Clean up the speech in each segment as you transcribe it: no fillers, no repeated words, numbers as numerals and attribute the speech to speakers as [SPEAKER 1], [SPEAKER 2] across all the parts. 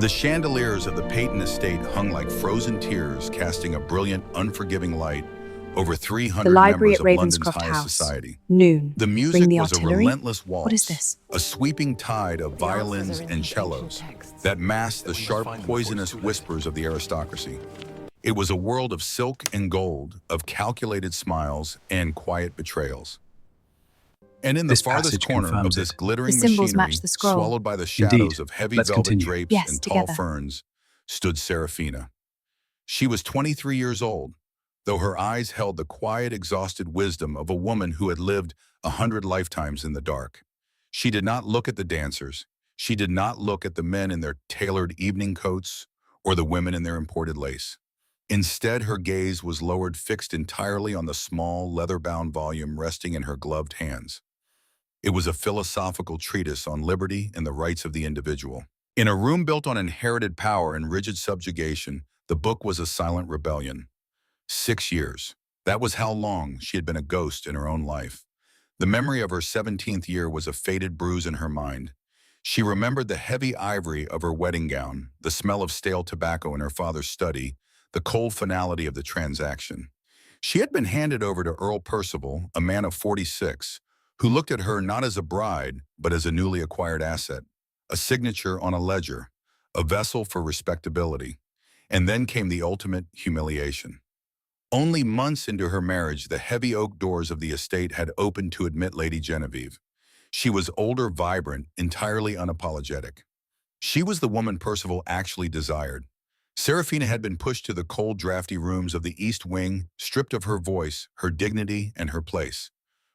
[SPEAKER 1] The chandeliers of the Peyton estate hung like frozen tears, casting a brilliant, unforgiving light over
[SPEAKER 2] The
[SPEAKER 1] 300
[SPEAKER 2] library
[SPEAKER 1] members
[SPEAKER 2] at
[SPEAKER 1] of London's
[SPEAKER 2] Ravenscroft
[SPEAKER 1] highest
[SPEAKER 2] House.
[SPEAKER 1] society.
[SPEAKER 2] Noon.
[SPEAKER 1] The
[SPEAKER 2] Bring
[SPEAKER 1] music
[SPEAKER 2] the
[SPEAKER 1] was a
[SPEAKER 2] artillery?
[SPEAKER 1] relentless
[SPEAKER 2] What is
[SPEAKER 1] waltz,
[SPEAKER 2] this?
[SPEAKER 1] a sweeping tide of violins and cellos that masked the sharp, poisonous whispers of the aristocracy. It was a world of silk and gold, of calculated smiles and quiet betrayals. And in the
[SPEAKER 3] This
[SPEAKER 1] farthest
[SPEAKER 3] passage
[SPEAKER 1] corner of
[SPEAKER 3] confirms
[SPEAKER 1] this
[SPEAKER 3] it.
[SPEAKER 2] The
[SPEAKER 1] glittering
[SPEAKER 2] symbols
[SPEAKER 1] machinery,
[SPEAKER 2] match the scroll.
[SPEAKER 1] swallowed by the
[SPEAKER 3] Indeed.
[SPEAKER 1] shadows of heavy
[SPEAKER 3] Let's
[SPEAKER 1] velvet
[SPEAKER 3] continue.
[SPEAKER 1] drapes
[SPEAKER 2] Yes,
[SPEAKER 1] and tall
[SPEAKER 2] together.
[SPEAKER 1] ferns, stood Seraphina. She was 23 years old, though her eyes held the quiet, exhausted wisdom of a woman who had lived 100 lifetimes in the dark. She did not look at the dancers. She did not look at the men in their tailored evening coats or the women in their imported lace. Instead, her gaze was lowered, fixed entirely on the small, leather-bound volume resting in her gloved hands. It was a philosophical treatise on liberty and the rights of the individual. In a room built on inherited power and rigid subjugation, the book was a silent rebellion. 6 years. That was how long she had been a ghost in her own life. The memory of her 17th year was a faded bruise in her mind. She remembered the heavy ivory of her wedding gown, the smell of stale tobacco in her father's study, the cold finality of the transaction. She had been handed over to Earl Percival, a man of 46, who looked at her not as a bride, but as a newly acquired asset, a signature on a ledger, a vessel for respectability. And then came the ultimate humiliation. Only months into her marriage, the heavy oak doors of the estate had opened to admit Lady Genevieve. She was older, vibrant, entirely unapologetic. She was the woman Percival actually desired. Seraphina had been pushed to the cold, drafty rooms of the East Wing, stripped of her voice, her dignity, and her place.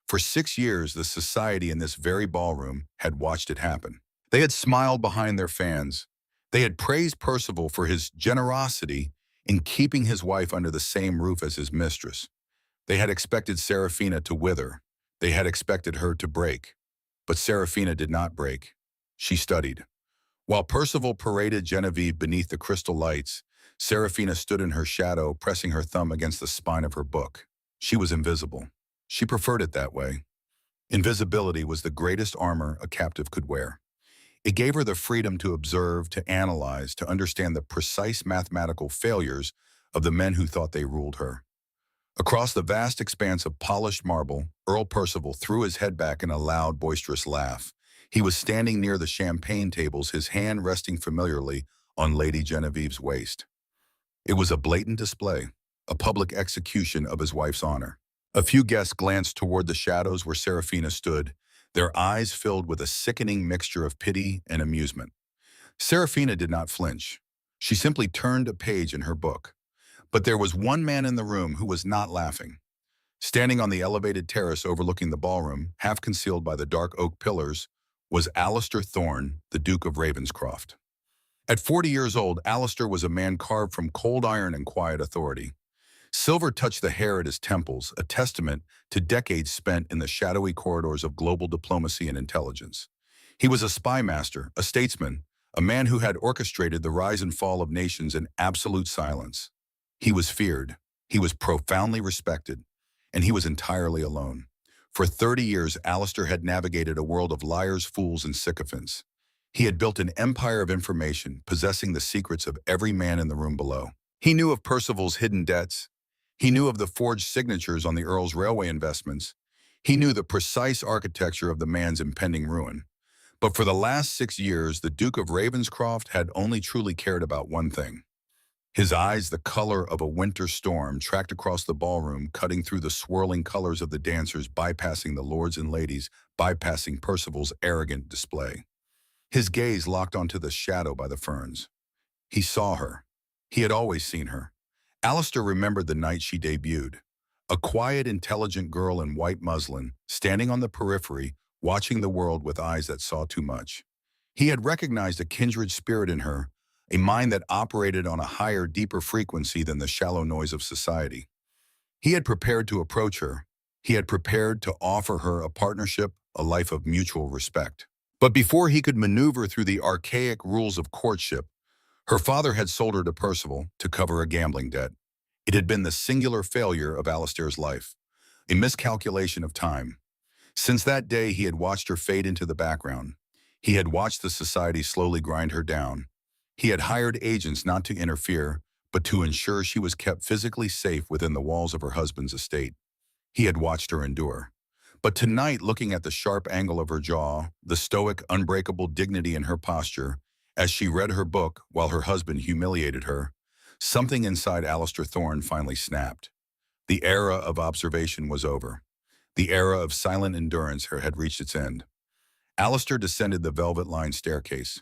[SPEAKER 1] For 6 years, the society in this very ballroom had watched it happen. They had smiled behind their fans. They had praised Percival for his generosity in keeping his wife under the same roof as his mistress. They had expected Seraphina to wither. They had expected her to break. But Seraphina did not break. She studied. While Percival paraded Genevieve beneath the crystal lights, Seraphina stood in her shadow, pressing her thumb against the spine of her book. She was invisible. She preferred it that way. Invisibility was the greatest armor a captive could wear. It gave her the freedom to observe, to analyze, to understand the precise mathematical failures of the men who thought they ruled her. Across the vast expanse of polished marble, Earl Percival threw his head back in a loud, boisterous laugh. He was standing near the champagne tables, his hand resting familiarly on Lady Genevieve's waist. It was a blatant display, a public execution of his wife's honor. A few guests glanced toward the shadows where Seraphina stood, their eyes filled with a sickening mixture of pity and amusement. Seraphina did not flinch. She simply turned a page in her book. But there was one man in the room who was not laughing. Standing on the elevated terrace overlooking the ballroom, half concealed by the dark oak pillars, was Alistair Thorne, the Duke of Ravenscroft. At 40 years old, Alistair was a man carved from cold iron and quiet authority. Silver touched the hair at his temples, a testament to decades spent in the shadowy corridors of global diplomacy and intelligence. He was a spy master, a statesman, a man who had orchestrated the rise and fall of nations in absolute silence. He was feared, he was profoundly respected, and he was entirely alone. For 30 years, Alistair had navigated a world of liars, fools, and sycophants. He had built an empire of information, possessing the secrets of every man in the room below. He knew of Percival's hidden debts. He knew of the forged signatures on the Earl's railway investments. He knew the precise architecture of the man's impending ruin. But for the last 6 years, the Duke of Ravenscroft had only truly cared about one thing. His eyes, the color of a winter storm, tracked across the ballroom, cutting through the swirling colors of the dancers, bypassing the lords and ladies, bypassing Percival's arrogant display. His gaze locked onto the shadow by the ferns. He saw her. He had always seen her. Alistair remembered the night she debuted. A quiet, intelligent girl in white muslin, standing on the periphery, watching the world with eyes that saw too much. He had recognized a kindred spirit in her, a mind that operated on a higher, deeper frequency than the shallow noise of society. He had prepared to approach her. He had prepared to offer her a partnership, a life of mutual respect. But before he could maneuver through the archaic rules of courtship, her father had sold her to Percival to cover a gambling debt. It had been the singular failure of Alistair's life, a miscalculation of time. Since that day, he had watched her fade into the background. He had watched the society slowly grind her down. He had hired agents not to interfere, but to ensure she was kept physically safe within the walls of her husband's estate. He had watched her endure. But tonight, looking at the sharp angle of her jaw, the stoic, unbreakable dignity in her posture, as she read her book while her husband humiliated her, something inside Alistair Thorne finally snapped. The era of observation was over. The era of silent endurance had reached its end. Alistair descended the velvet-lined staircase.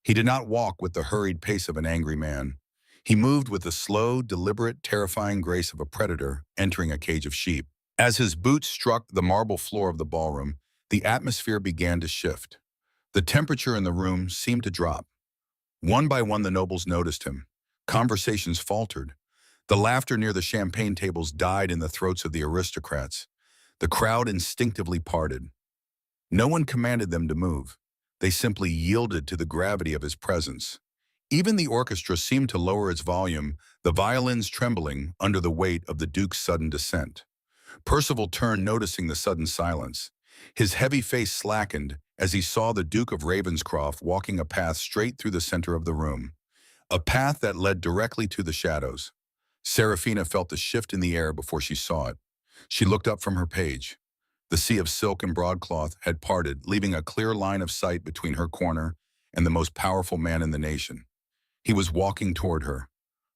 [SPEAKER 1] He did not walk with the hurried pace of an angry man. He moved with the slow, deliberate, terrifying grace of a predator entering a cage of sheep. As his boots struck the marble floor of the ballroom, the atmosphere began to shift. The temperature in the room seemed to drop. One by one, the nobles noticed him. Conversations faltered. The laughter near the champagne tables died in the throats of the aristocrats. The crowd instinctively parted. No one commanded them to move. They simply yielded to the gravity of his presence. Even the orchestra seemed to lower its volume, the violins trembling under the weight of the Duke's sudden descent. Percival turned, noticing the sudden silence. His heavy face slackened as he saw the Duke of Ravenscroft walking a path straight through the center of the room, a path that led directly to the shadows. Seraphina felt the shift in the air before she saw it. She looked up from her page. The sea of silk and broadcloth had parted, leaving a clear line of sight between her corner and the most powerful man in the nation. He was walking toward her.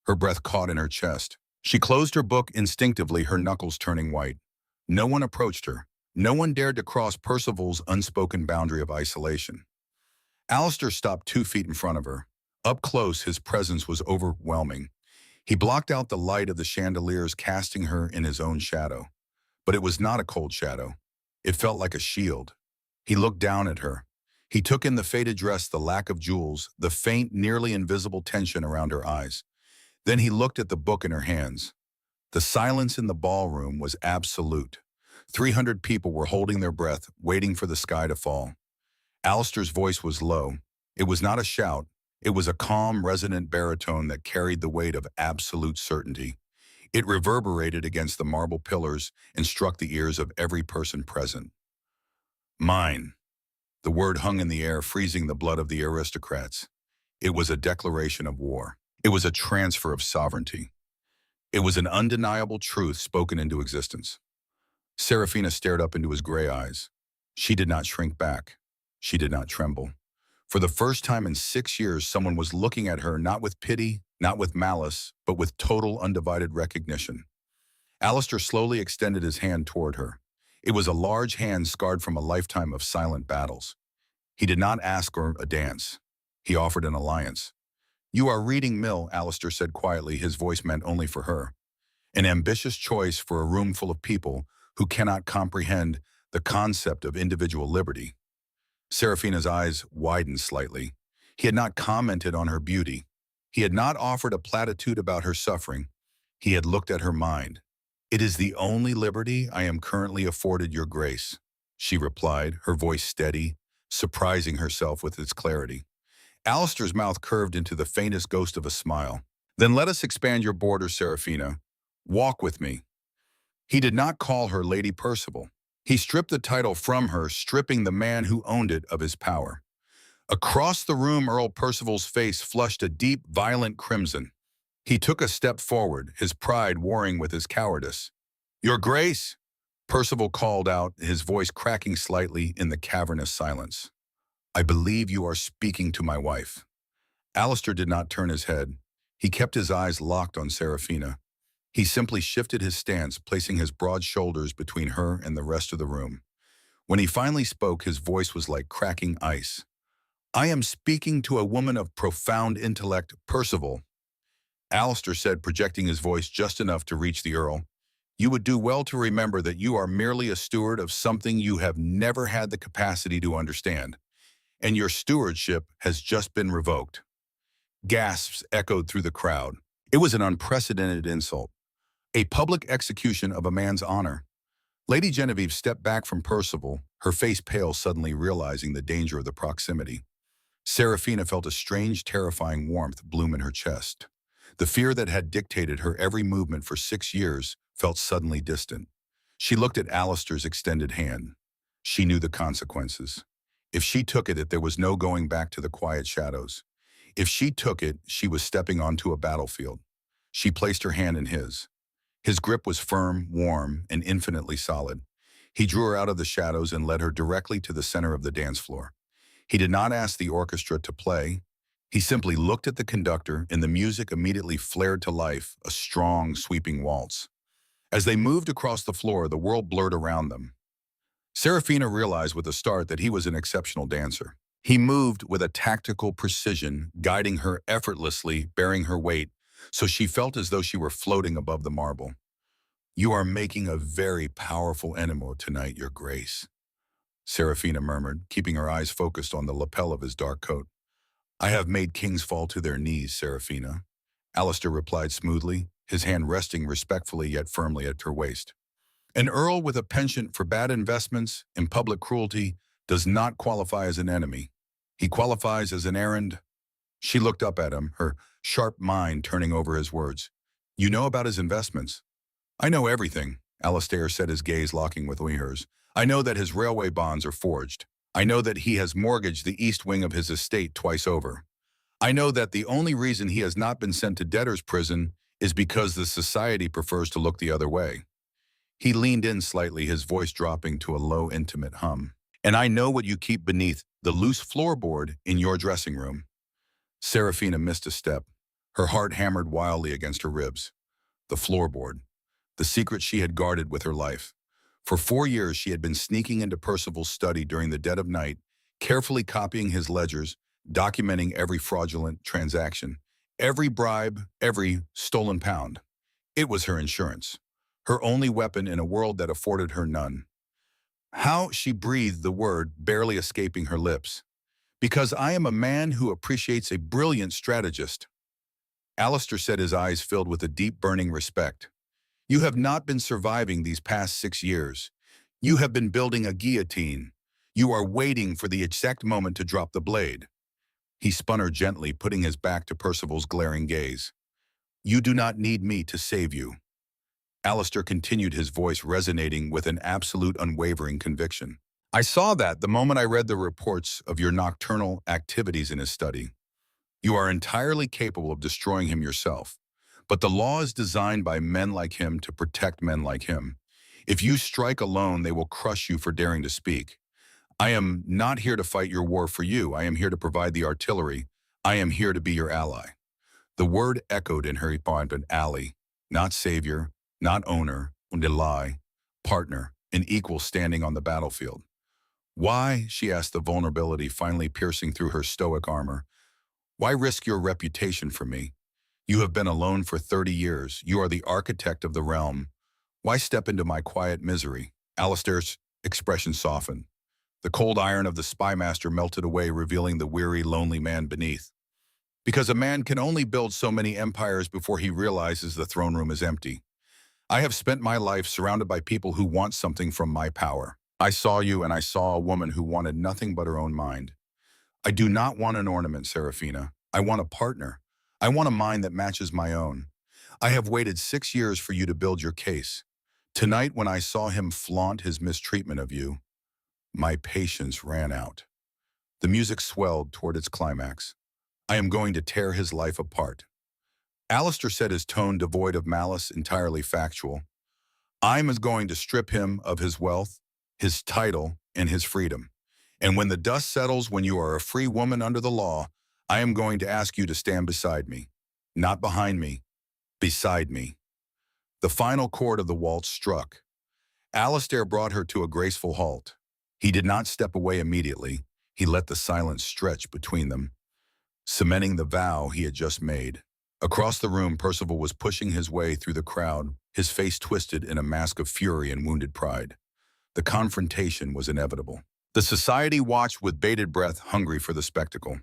[SPEAKER 1] Her breath caught in her chest. She closed her book instinctively, her knuckles turning white. No one approached her. No one dared to cross Percival's unspoken boundary of isolation. Alistair stopped 2 feet in front of her. Up close, his presence was overwhelming. He blocked out the light of the chandeliers, casting her in his own shadow. But it was not a cold shadow. It felt like a shield. He looked down at her. He took in the faded dress, the lack of jewels, the faint, nearly invisible tension around her eyes. Then he looked at the book in her hands. The silence in the ballroom was absolute. 300 people were holding their breath, waiting for the sky to fall. Alistair's voice was low. It was not a shout. It was a calm, resonant baritone that carried the weight of absolute certainty. It reverberated against the marble pillars and struck the ears of every person present. Mine. The word hung in the air, freezing the blood of the aristocrats. It was a declaration of war. It was a transfer of sovereignty. It was an undeniable truth spoken into existence. Seraphina stared up into his gray eyes. She did not shrink back. She did not tremble. For the first time in 6 years, someone was looking at her not with pity, not with malice, but with total undivided recognition. Alistair slowly extended his hand toward her. It was a large hand scarred from a lifetime of silent battles. He did not ask her a dance. He offered an alliance. "You are reading Mill," Alistair said quietly, his voice meant only for her. An ambitious choice for a room full of people who cannot comprehend the concept of individual liberty. Seraphina's eyes widened slightly. He had not commented on her beauty. He had not offered a platitude about her suffering. He had looked at her mind. "It is the only liberty I am currently afforded, Your Grace," she replied, her voice steady, surprising herself with its clarity. Alistair's mouth curved into the faintest ghost of a smile. "Then let us expand your borders, Seraphina. Walk with me." He did not call her Lady Percival. He stripped the title from her, stripping the man who owned it of his power. Across the room, Earl Percival's face flushed a deep, violent crimson. He took a step forward, his pride warring with his cowardice. "Your Grace," Percival called out, his voice cracking slightly in the cavernous silence. "I believe you are speaking to my wife." Alistair did not turn his head. He kept his eyes locked on Seraphina. He simply shifted his stance, placing his broad shoulders between her and the rest of the room. When he finally spoke, his voice was like cracking ice. "I am speaking to a woman of profound intellect, Percival," Alistair said, projecting his voice just enough to reach the Earl. "You would do well to remember that you are merely a steward of something you have never had the capacity to understand, and your stewardship has just been revoked." Gasps echoed through the crowd. It was an unprecedented insult. A public execution of a man's honor. Lady Genevieve stepped back from Percival, her face pale, suddenly realizing the danger of the proximity. Seraphina felt a strange, terrifying warmth bloom in her chest. The fear that had dictated her every movement for 6 years felt suddenly distant. She looked at Alistair's extended hand. She knew the consequences. If she took it, there was no going back to the quiet shadows. If she took it, she was stepping onto a battlefield. She placed her hand in his. His grip was firm, warm, and infinitely solid. He drew her out of the shadows and led her directly to the center of the dance floor. He did not ask the orchestra to play. He simply looked at the conductor, and the music immediately flared to life, a strong, sweeping waltz. As they moved across the floor, the world blurred around them. Serafina realized with a start that he was an exceptional dancer. He moved with a tactical precision, guiding her effortlessly, bearing her weight, so she felt as though she were floating above the marble. "You are making a very powerful enema tonight, Your Grace," Serafina murmured, keeping her eyes focused on the lapel of his dark coat. "I have made kings fall to their knees, Serafina," Alistair replied smoothly, his hand resting respectfully yet firmly at her waist. "An earl with a penchant for bad investments and public cruelty does not qualify as an enemy. He qualifies as an errand." She looked up at him, her sharp mind turning over his words. "You know about his investments?" "I know everything," Alistair said, his gaze locking with hers. "I know that his railway bonds are forged. I know that he has mortgaged the east wing of his estate twice over. I know that the only reason he has not been sent to debtor's prison is because the society prefers to look the other way." He leaned in slightly, his voice dropping to a low, intimate hum. "And I know what you keep beneath the loose floorboard in your dressing room." Serafina missed a step. Her heart hammered wildly against her ribs. The floorboard. The secret she had guarded with her life. For 4 years she had been sneaking into Percival's study during the dead of night, carefully copying his ledgers, documenting every fraudulent transaction, every bribe, every stolen pound. It was her insurance, her only weapon in a world that afforded her none. How she breathed the word, barely escaping her lips. "Because I am a man who appreciates a brilliant strategist." Alistair said, his eyes filled with a deep, burning respect. "You have not been surviving these past 6 years. You have been building a guillotine. You are waiting for the exact moment to drop the blade." He spun her gently, putting his back to Percival's glaring gaze. "You do not need me to save you." Alistair continued, his voice resonating with an absolute unwavering conviction. "I saw that the moment I read the reports of your nocturnal activities in his study. You are entirely capable of destroying him yourself. But the law is designed by men like him to protect men like him. If you strike alone, they will crush you for daring to speak. I am not here to fight your war for you. I am here to provide the artillery. I am here to be your ally." The word echoed in her apartment. Ally, not savior, not owner, ally, partner, an equal standing on the battlefield. "Why," she asked, the vulnerability finally piercing through her stoic armor, "why risk your reputation for me? You have been alone for 30 years. You are the architect of the realm. Why step into my quiet misery?" Alistair's expression softened. The cold iron of the spymaster melted away, revealing the weary, lonely man beneath. "Because a man can only build so many empires before he realizes the throne room is empty. I have spent my life surrounded by people who want something from my power. I saw you, and I saw a woman who wanted nothing but her own mind. I do not want an ornament, Serafina. I want a partner. I want a mind that matches my own. I have waited 6 years for you to build your case. Tonight, when I saw him flaunt his mistreatment of you, my patience ran out." The music swelled toward its climax. "I am going to tear his life apart." Alistair said, his tone devoid of malice, entirely factual. "I'm going to strip him of his wealth, his title, and his freedom. And when the dust settles, when you are a free woman under the law, I am going to ask you to stand beside me. Not behind me, beside me." The final chord of the waltz struck. Alistair brought her to a graceful halt. He did not step away immediately. He let the silence stretch between them, cementing the vow he had just made. Across the room, Percival was pushing his way through the crowd, his face twisted in a mask of fury and wounded pride. The confrontation was inevitable. The society watched with bated breath, hungry for the spectacle.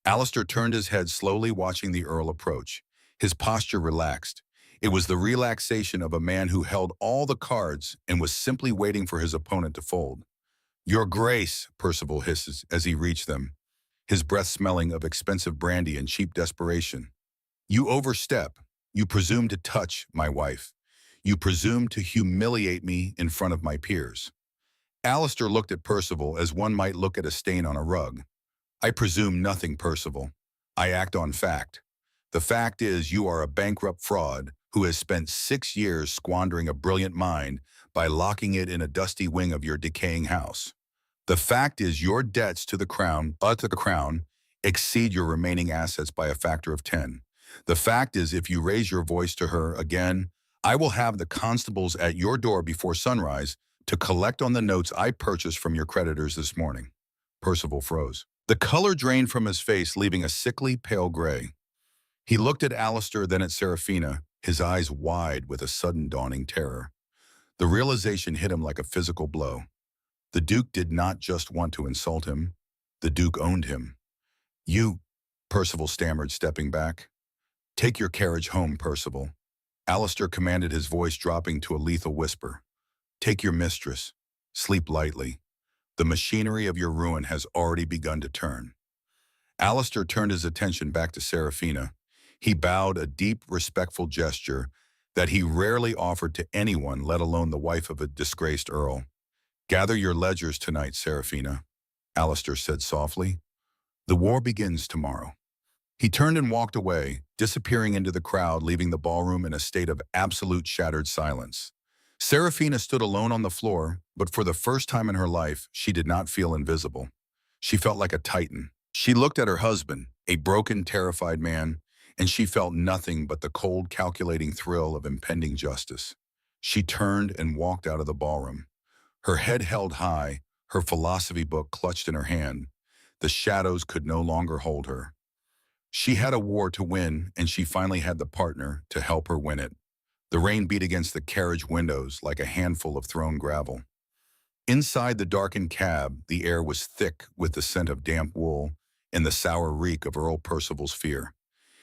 [SPEAKER 1] Alistair turned his head slowly, watching the Earl approach. His posture relaxed. It was the relaxation of a man who held all the cards and was simply waiting for his opponent to fold. "Your Grace," Percival hisses as he reached them, his breath smelling of expensive brandy and cheap desperation. "You overstep. You presume to touch my wife. You presume to humiliate me in front of my peers." Alistair looked at Percival as one might look at a stain on a rug. "I presume nothing, Percival. I act on fact. The fact is you are a bankrupt fraud who has spent 6 years squandering a brilliant mind by locking it in a dusty wing of your decaying house. The fact is your debts to the crown exceed your remaining assets by a factor of 10. The fact is if you raise your voice to her again, I will have the constables at your door before sunrise to collect on the notes I purchased from your creditors this morning. Percival froze. The color drained from his face, leaving a sickly pale gray. He looked at Alistair, then at Seraphina, his eyes wide with a sudden dawning terror. The realization hit him like a physical blow. The Duke did not just want to insult him. The Duke owned him. You, Percival stammered, stepping back. Take your carriage home, Percival. Alistair commanded, his voice dropping to a lethal whisper. Take your mistress. Sleep lightly. The machinery of your ruin has already begun to turn. Alistair turned his attention back to Seraphina. He bowed, a deep, respectful gesture that he rarely offered to anyone, let alone the wife of a disgraced earl. Gather your ledgers tonight, Seraphina, Alistair said softly. The war begins tomorrow. He turned and walked away, disappearing into the crowd, leaving the ballroom in a state of absolute shattered silence. Seraphina stood alone on the floor, but for the first time in her life, she did not feel invisible. She felt like a titan. She looked at her husband, a broken, terrified man, and she felt nothing but the cold, calculating thrill of impending justice. She turned and walked out of the ballroom. Her head held high, her philosophy book clutched in her hand. The shadows could no longer hold her. She had a war to win, and she finally had the partner to help her win it. The rain beat against the carriage windows like a handful of thrown gravel. Inside the darkened cab, the air was thick with the scent of damp wool and the sour reek of Earl Percival's fear.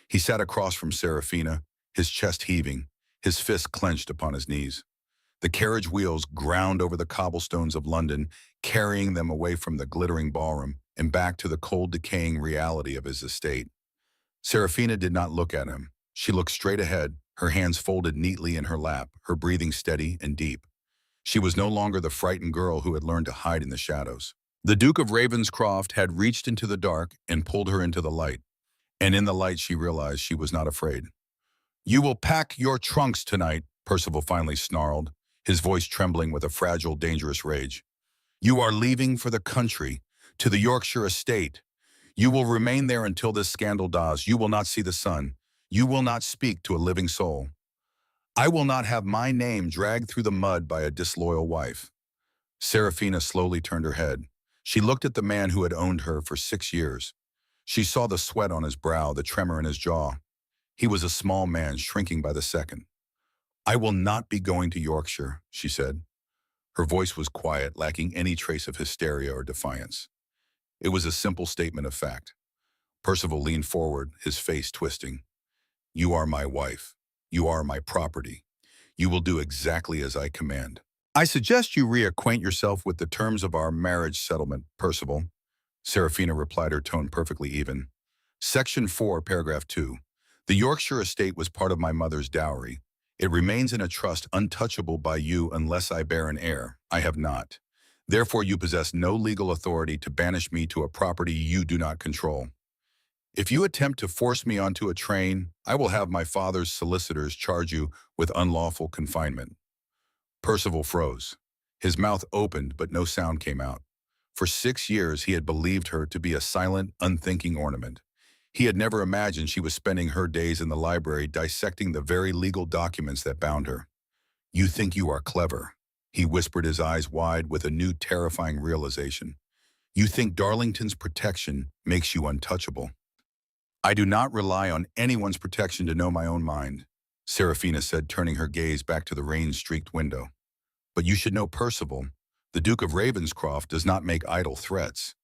[SPEAKER 1] He sat across from Seraphina, his chest heaving, his fists clenched upon his knees. The carriage wheels ground over the cobblestones of London, carrying them away from the glittering ballroom and back to the cold, decaying reality of his estate. Seraphina did not look at him. She looked straight ahead, her hands folded neatly in her lap, her breathing steady and deep. She was no longer the frightened girl who had learned to hide in the shadows. The Duke of Ravenscroft had reached into the dark and pulled her into the light. And in the light she realized she was not afraid. You will pack your trunks tonight, Percival finally snarled, his voice trembling with a fragile, dangerous rage. You are leaving for the country, to the Yorkshire estate. You will remain there until this scandal dies. You will not see the sun. You will not speak to a living soul. I will not have my name dragged through the mud by a disloyal wife. Seraphina slowly turned her head. She looked at the man who had owned her for 6 years. She saw the sweat on his brow, the tremor in his jaw. He was a small man, shrinking by the second. I will not be going to Yorkshire, she said. Her voice was quiet, lacking any trace of hysteria or defiance. It was a simple statement of fact. Percival leaned forward, his face twisting. You are my wife. You are my property. You will do exactly as I command. I suggest you reacquaint yourself with the terms of our marriage settlement, Percival. Seraphina replied, her tone perfectly even. Section 4, paragraph 2. The Yorkshire estate was part of my mother's dowry. It remains in a trust untouchable by you unless I bear an heir. I have not. Therefore, you possess no legal authority to banish me to a property you do not control. If you attempt to force me onto a train, I will have my father's solicitors charge you with unlawful confinement. Percival froze. His mouth opened, but no sound came out. For 6 years, he had believed her to be a silent, unthinking ornament. He had never imagined she was spending her days in the library dissecting the very legal documents that bound her. You think you are clever, he whispered, his eyes wide with a new terrifying realization. You think Darlington's protection makes you untouchable. I do not rely on anyone's protection to know my own mind, Seraphina said, turning her gaze back to the rain-streaked window. But you should know, Percival, the Duke of Ravenscroft does not make idle threats.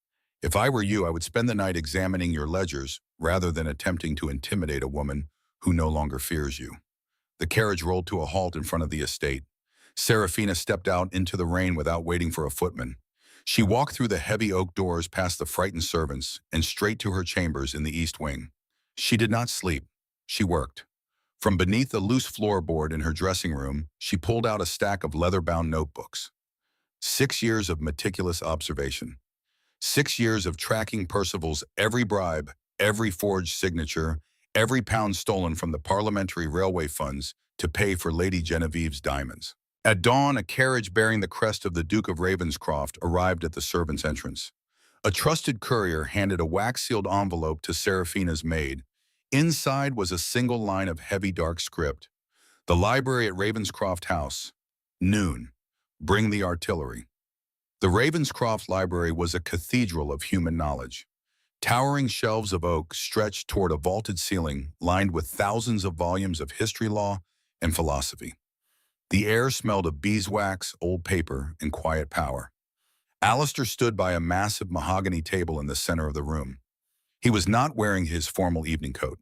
[SPEAKER 1] If I were you, I would spend the night examining your ledgers rather than attempting to intimidate a woman who no longer fears you. The carriage rolled to a halt in front of the estate. Seraphina stepped out into the rain without waiting for a footman. She walked through the heavy oak doors past the frightened servants and straight to her chambers in the east wing. She did not sleep. She worked. From beneath a loose floorboard in her dressing room, she pulled out a stack of leather-bound notebooks. 6 years of meticulous observation. 6 years of tracking Percival's every bribe, every forged signature, every pound stolen from the parliamentary railway funds to pay for Lady Genevieve's diamonds. At dawn, a carriage bearing the crest of the Duke of Ravenscroft arrived at the servants' entrance. A trusted courier handed a wax-sealed envelope to Seraphina's maid. Inside was a single line of heavy dark script. The library at Ravenscroft House. Noon. Bring the artillery. The Ravenscroft Library was a cathedral of human knowledge. Towering shelves of oak stretched toward a vaulted ceiling lined with thousands of volumes of history, law, and philosophy. The air smelled of beeswax, old paper, and quiet power. Alistair stood by a massive mahogany table in the center of the room. He was not wearing his formal evening coat.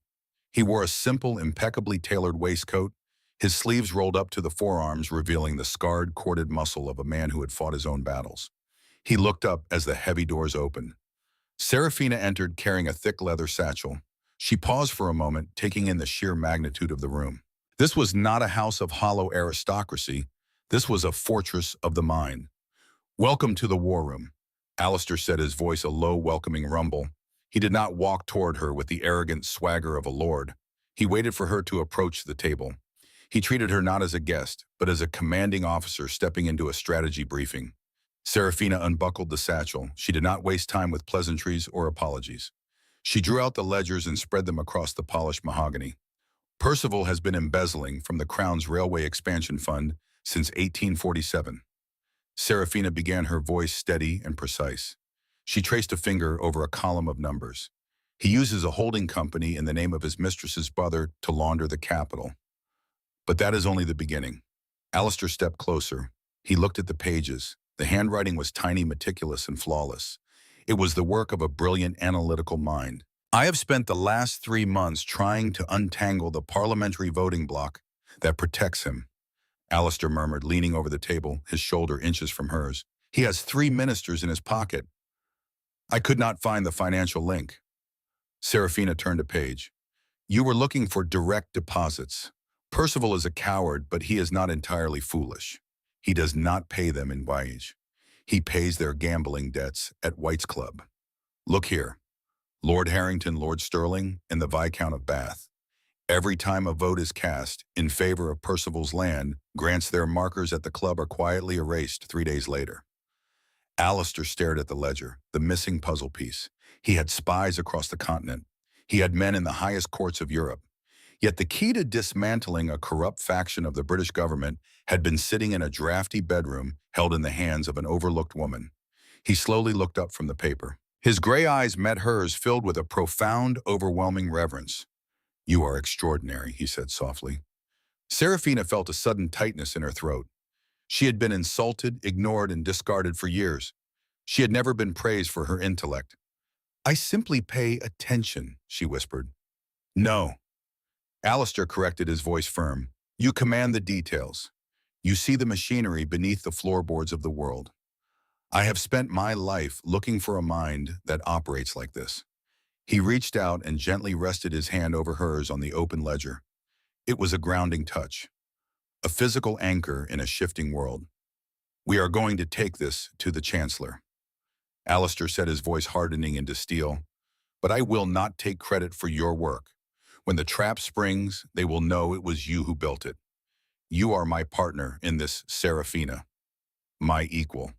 [SPEAKER 1] He wore a simple, impeccably tailored waistcoat, his sleeves rolled up to the forearms, revealing the scarred, corded muscle of a man who had fought his own battles. He looked up as the heavy doors opened. Seraphina entered carrying a thick leather satchel. She paused for a moment, taking in the sheer magnitude of the room. This was not a house of hollow aristocracy. This was a fortress of the mind. "Welcome to the war room," Alistair said, his voice a low, welcoming rumble. He did not walk toward her with the arrogant swagger of a lord. He waited for her to approach the table. He treated her not as a guest, but as a commanding officer stepping into a strategy briefing. Seraphina unbuckled the satchel. She did not waste time with pleasantries or apologies. She drew out the ledgers and spread them across the polished mahogany. "Percival has been embezzling from the Crown's Railway Expansion Fund since 1847. Seraphina began, her voice steady and precise. She traced a finger over a column of numbers. "He uses a holding company in the name of his mistress's brother to launder the capital. But that is only the beginning." Alistair stepped closer. He looked at the pages. The handwriting was tiny, meticulous, and flawless. It was the work of a brilliant analytical mind. "I have spent the last 3 months trying to untangle the parliamentary voting bloc that protects him," Alistair murmured, leaning over the table, his shoulder inches from hers. "He has 3 ministers in his pocket. I could not find the financial link." Seraphina turned a page. "You were looking for direct deposits. Percival is a coward, but he is not entirely foolish. He does not pay them in wage. He pays their gambling debts at White's Club. Look here. Lord Harrington, Lord Stirling, and the Viscount of Bath. Every time a vote is cast in favor of Percival's land, grants their markers at the club are quietly erased 3 days later." Alistair stared at the ledger, the missing puzzle piece. He had spies across the continent. He had men in the highest courts of Europe. Yet the key to dismantling a corrupt faction of the British government had been sitting in a drafty bedroom held in the hands of an overlooked woman. He slowly looked up from the paper. His gray eyes met hers, filled with a profound, overwhelming reverence. "You are extraordinary," he said softly. Seraphina felt a sudden tightness in her throat. She had been insulted, ignored, and discarded for years. She had never been praised for her intellect. "I simply pay attention," she whispered. "No." Alistair corrected, his voice firm. "You command the details. You see the machinery beneath the floorboards of the world. I have spent my life looking for a mind that operates like this." He reached out and gently rested his hand over hers on the open ledger. It was a grounding touch, a physical anchor in a shifting world. "We are going to take this to the Chancellor," Alistair said, his voice hardening into steel. "But I will not take credit for your work. When the trap springs, they will know it was you who built it. You are my partner in this, Seraphina. My equal.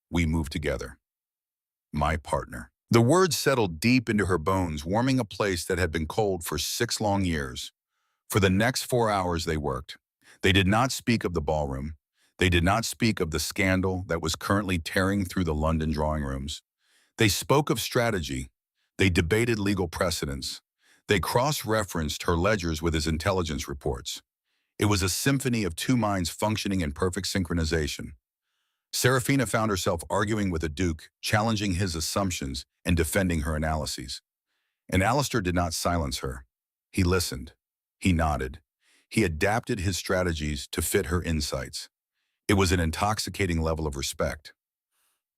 [SPEAKER 1] We move together. My partner." The words settled deep into her bones, warming a place that had been cold for 6 long years. For the next 4 hours they worked. They did not speak of the ballroom. They did not speak of the scandal that was currently tearing through the London drawing rooms. They spoke of strategy. They debated legal precedents. They cross-referenced her ledgers with his intelligence reports. It was a symphony of 2 minds functioning in perfect synchronization. Seraphina found herself arguing with a duke, challenging his assumptions and defending her analyses. And Alistair did not silence her. He listened. He nodded. He adapted his strategies to fit her insights. It was an intoxicating level of respect.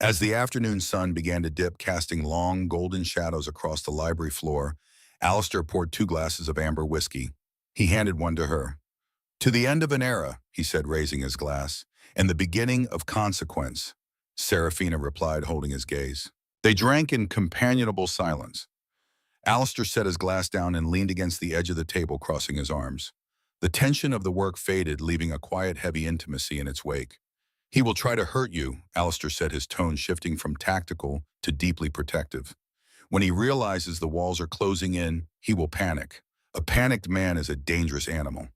[SPEAKER 1] As the afternoon sun began to dip, casting long, golden shadows across the library floor, Alistair poured 2 glasses of amber whiskey. He handed one to her. "To the end of an era," he said, raising his glass, "and the beginning of consequence," Seraphina replied, holding his gaze. They drank in companionable silence. Alistair set his glass down and leaned against the edge of the table, crossing his arms. The tension of the work faded, leaving a quiet, heavy intimacy in its wake. "He will try to hurt you," Alistair said, his tone shifting from tactical to deeply protective. "When he realizes the walls are closing in, he will panic. A panicked man is a dangerous animal."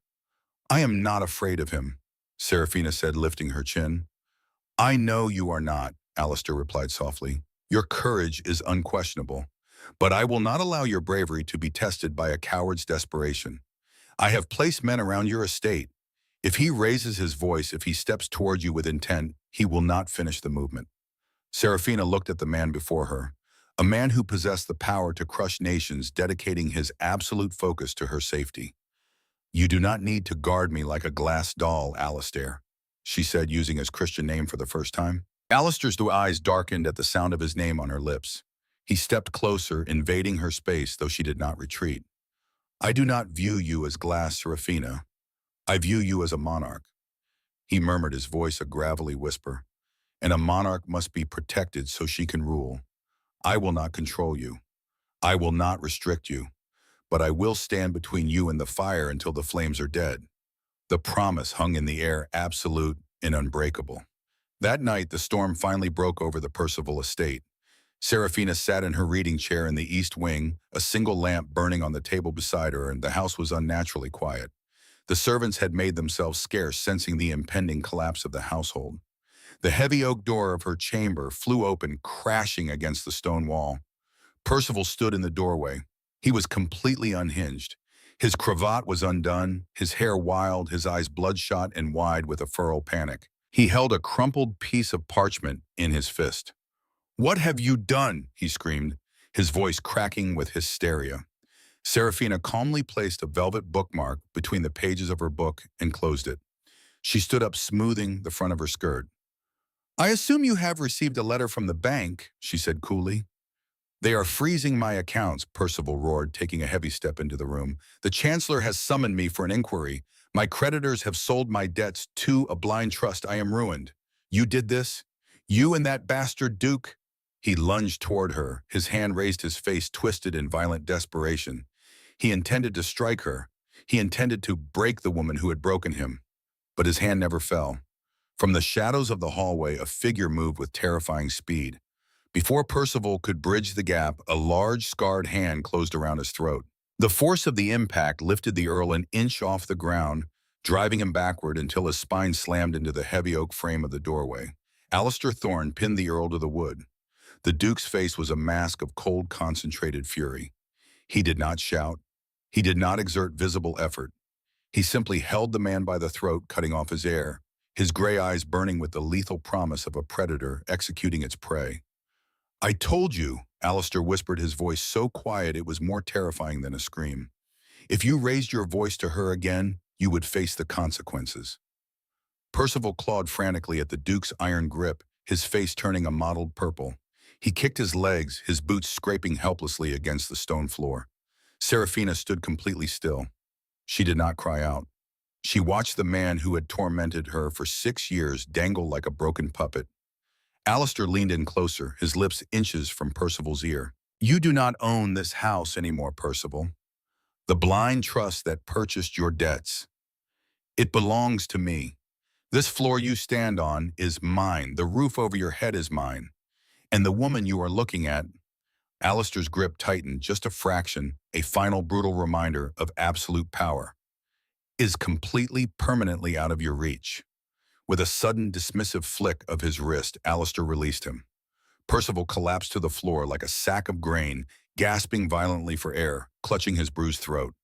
[SPEAKER 1] "I am not afraid of him," Serafina said, lifting her chin. "I know you are not," Alistair replied softly. "Your courage is unquestionable. But I will not allow your bravery to be tested by a coward's desperation. I have placed men around your estate. If he raises his voice, if he steps toward you with intent, he will not finish the movement." Serafina looked at the man before her, a man who possessed the power to crush nations, dedicating his absolute focus to her safety. "You do not need to guard me like a glass doll, Alistair," she said, using his Christian name for the first time. Alistair's eyes darkened at the sound of his name on her lips. He stepped closer, invading her space, though she did not retreat. "I do not view you as glass, Serafina. I view you as a monarch," he murmured, his voice a gravelly whisper. "And a monarch must be protected so she can rule. I will not control you. I will not restrict you. But I will stand between you and the fire until the flames are dead." The promise hung in the air, absolute and unbreakable. That night, the storm finally broke over the Percival estate. Serafina sat in her reading chair in the east wing, a single lamp burning on the table beside her, and the house was unnaturally quiet. The servants had made themselves scarce, sensing the impending collapse of the household. The heavy oak door of her chamber flew open, crashing against the stone wall. Percival stood in the doorway. He was completely unhinged. His cravat was undone, his hair wild, his eyes bloodshot and wide with a feral panic. He held a crumpled piece of parchment in his fist. "What have you done?" he screamed, his voice cracking with hysteria. Serafina calmly placed a velvet bookmark between the pages of her book and closed it. She stood up, smoothing the front of her skirt. "I assume you have received a letter from the bank," she said coolly. "They are freezing my accounts," Percival roared, taking a heavy step into the room. "The Chancellor has summoned me for an inquiry. My creditors have sold my debts to a blind trust. I am ruined. You did this? You and that bastard Duke?" He lunged toward her, his hand raised, his face twisted in violent desperation. He intended to strike her. He intended to break the woman who had broken him. But his hand never fell. From the shadows of the hallway, a figure moved with terrifying speed. Before Percival could bridge the gap, a large, scarred hand closed around his throat. The force of the impact lifted the Earl an inch off the ground, driving him backward until his spine slammed into the heavy oak frame of the doorway. Alistair Thorne pinned the Earl to the wood. The Duke's face was a mask of cold, concentrated fury. He did not shout. He did not exert visible effort. He simply held the man by the throat, cutting off his air, his gray eyes burning with the lethal promise of a predator executing its prey. "I told you," Alistair whispered, his voice so quiet it was more terrifying than a scream. "If you raised your voice to her again, you would face the consequences." Percival clawed frantically at the Duke's iron grip, his face turning a mottled purple. He kicked his legs, his boots scraping helplessly against the stone floor. Serafina stood completely still. She did not cry out. She watched the man who had tormented her for 6 years dangle like a broken puppet. Alistair leaned in closer, his lips inches from Percival's ear. "You do not own this house anymore, Percival. The blind trust that purchased your debts. It belongs to me. This floor you stand on is mine. The roof over your head is mine. And the woman you are looking at," Alistair's grip tightened just a fraction, a final brutal reminder of absolute power, "is completely, permanently out of your reach." With a sudden, dismissive flick of his wrist, Alistair released him. Percival collapsed to the floor like a sack of grain, gasping violently for air, clutching his bruised throat.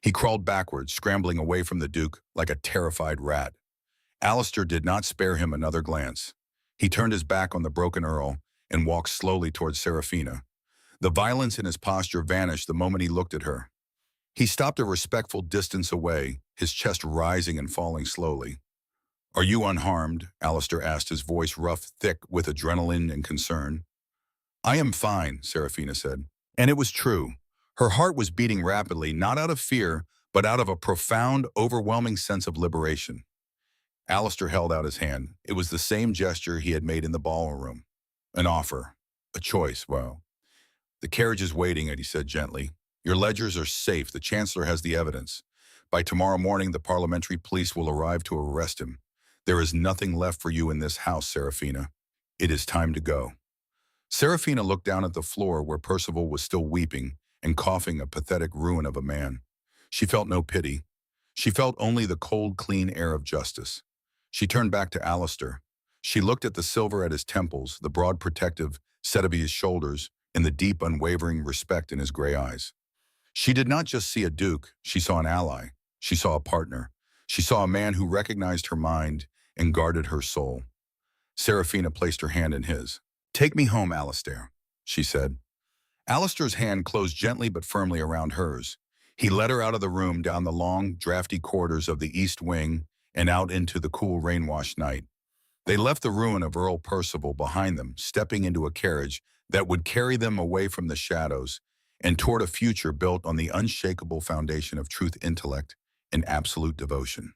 [SPEAKER 1] He crawled backwards, scrambling away from the Duke like a terrified rat. Alistair did not spare him another glance. He turned his back on the broken Earl and walked slowly towards Serafina. The violence in his posture vanished the moment he looked at her. He stopped a respectful distance away, his chest rising and falling slowly. "Are you unharmed?" Alistair asked, his voice rough, thick with adrenaline and concern. "I am fine," Serafina said. And it was true. Her heart was beating rapidly, not out of fear, but out of a profound, overwhelming sense of liberation. Alistair held out his hand. It was the same gesture he had made in the ballroom. An offer. A choice, well. The carriage is waiting, Eddie said gently. Your ledgers are safe. The Chancellor has the evidence. By tomorrow morning, the parliamentary police will arrive to arrest him. There is nothing left for you in this house, Serafina. It is time to go. Serafina looked down at the floor where Percival was still weeping and coughing, a pathetic ruin of a man. She felt no pity. She felt only the cold, clean air of justice. She turned back to Alistair. She looked at the silver at his temples, the broad protective set of his shoulders, and the deep, unwavering respect in his gray eyes. She did not just see a duke, she saw an ally. She saw a partner. She saw a man who recognized her mind and guarded her soul. Serafina placed her hand in his. Take me home, Alistair, she said. Alistair's hand closed gently but firmly around hers. He led her out of the room, down the long, drafty corridors of the East Wing, and out into the cool, rain-washed night. They left the ruin of Earl Percival behind them, stepping into a carriage that would carry them away from the shadows and toward a future built on the unshakable foundation of truth, intellect, and absolute devotion.